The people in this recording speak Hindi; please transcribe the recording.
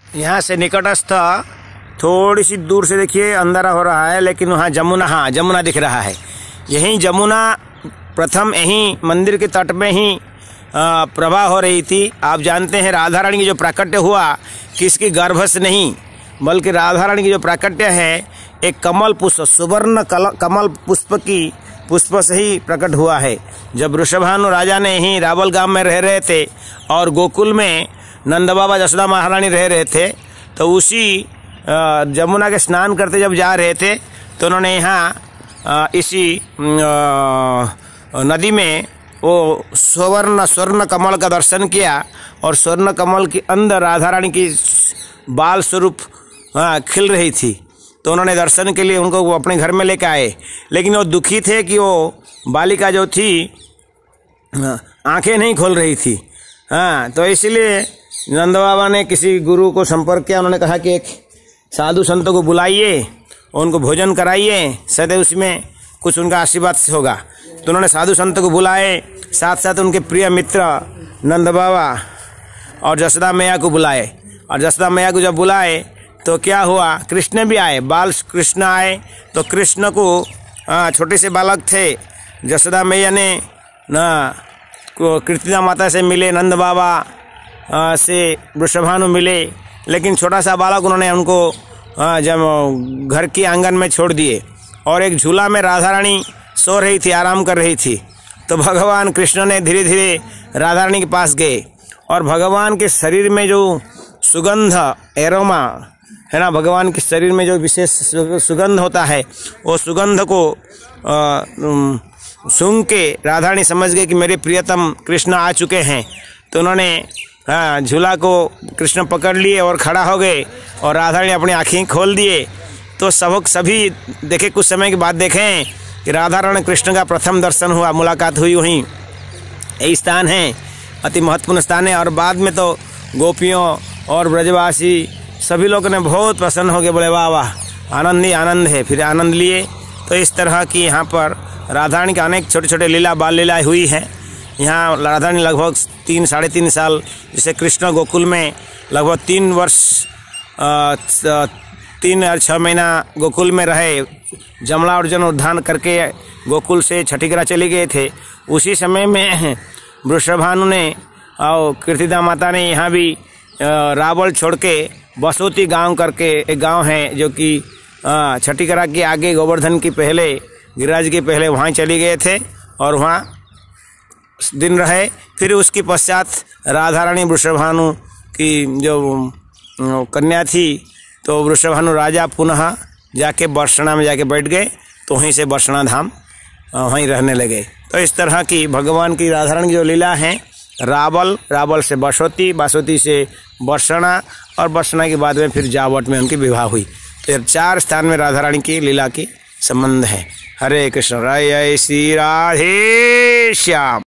यहाँ से निकटस्थ थोड़ी सी दूर से देखिए अंधेरा हो रहा है, लेकिन वहाँ जमुना, हाँ जमुना दिख रहा है। यहीं जमुना प्रथम यहीं मंदिर के तट में ही प्रवाह हो रही थी। आप जानते हैं राधा रानी की जो प्राकट्य हुआ किसकी गर्भ से नहीं, बल्कि राधा रानी की जो प्राकट्य है एक कमल पुष्प, सुवर्ण कमल पुष्प से ही प्रकट हुआ है। जब वृषभानु राजा ने ही रावल गांव में रह रहे थे और गोकुल में नंद बाबा जसोदा महारानी रह रहे थे, तो उसी जमुना के स्नान करते जब जा रहे थे तो उन्होंने यहाँ इसी नदी में वो स्वर्ण कमल का दर्शन किया और स्वर्ण कमल के अंदर राधा रानी की बाल स्वरूप खिल रही थी। तो उन्होंने दर्शन के लिए उनको वो अपने घर में लेकर आए, लेकिन वो दुखी थे कि वो बालिका जो थी आंखें नहीं खोल रही थी। तो इसलिए नंद बाबा ने किसी गुरु को संपर्क किया। उन्होंने कहा कि एक साधु संतों को बुलाइए, उनको भोजन कराइए, सदैव उसमें कुछ उनका आशीर्वाद होगा। तो उन्होंने साधु संतों को बुलाए, साथ साथ उनके प्रिय मित्र नंद बाबा और जसोदा मैया को बुलाए। और जसोदा मैया को जब बुलाए तो क्या हुआ, कृष्ण भी आए, बाल कृष्ण आए। तो कृष्ण को छोटे से बालक थे, जसोदा मैया ने कीर्तिदा माता से मिले, नंद बाबा से वृषभानु मिले, लेकिन छोटा सा बालक उन्होंने उनको जब घर के आंगन में छोड़ दिए और एक झूला में राधा रानी सो रही थी, आराम कर रही थी। तो भगवान कृष्ण ने धीरे धीरे राधा रानी के पास गए और भगवान के शरीर में जो सुगंध एरोमा है ना, भगवान के शरीर में जो विशेष सुगंध होता है, वो सुगंध को सूंघ के राधा रानी समझ गए कि मेरे प्रियतम कृष्ण आ चुके हैं। तो उन्होंने झूला को कृष्ण पकड़ लिए और खड़ा हो गए और राधा रानी अपनी आँखें खोल दिए। तो सभी देखे, कुछ समय के बाद देखें कि राधा रानी कृष्ण का प्रथम दर्शन हुआ, मुलाकात हुई। वहीं यही स्थान है, अति महत्वपूर्ण स्थान है। और बाद में तो गोपियों और ब्रजवासी सभी लोगों ने बहुत प्रसन्न हो गए, बोले वाह वाह, आनंद ही आनंद है। फिर आनंद लिए। तो इस तरह की यहाँ पर राधा रानी के अनेक छोटे छोटे लीला बाल लीलाएँ हुई हैं। यहाँ राधा रानी लगभग 3-3.5 साल, जैसे कृष्ण गोकुल में लगभग 3 वर्ष 3 और 6 महीना गोकुल में रहे। जमला अर्जुन उद्धान करके गोकुल से छठीगरा चले गए थे। उसी समय में वृषभानु ने और कीर्तिदा माता ने यहाँ भी रावल छोड़ के बसोती गांव करके एक गांव है जो कि छठीगरा के आगे गोवर्धन की पहले, गिरिराज के पहले वहाँ चले गए थे और वहाँ दिन रहे। फिर उसके पश्चात राधा रानी वृषभानु की जो कन्या थी, तो वृषभानु राजा पुनः जाके बरसना में जाके बैठ गए। तो वहीं से बरसना धाम वहीं रहने लगे। तो इस तरह की भगवान की राधा रानी की जो लीला हैं, रावल से बसोती, बसोती से बरसना और बरसना के बाद में फिर जावट में उनकी विवाह हुई। तो 4 स्थान में राधा रानी की लीला की संबंध है। हरे कृष्ण, जय श्री राधे श्याम।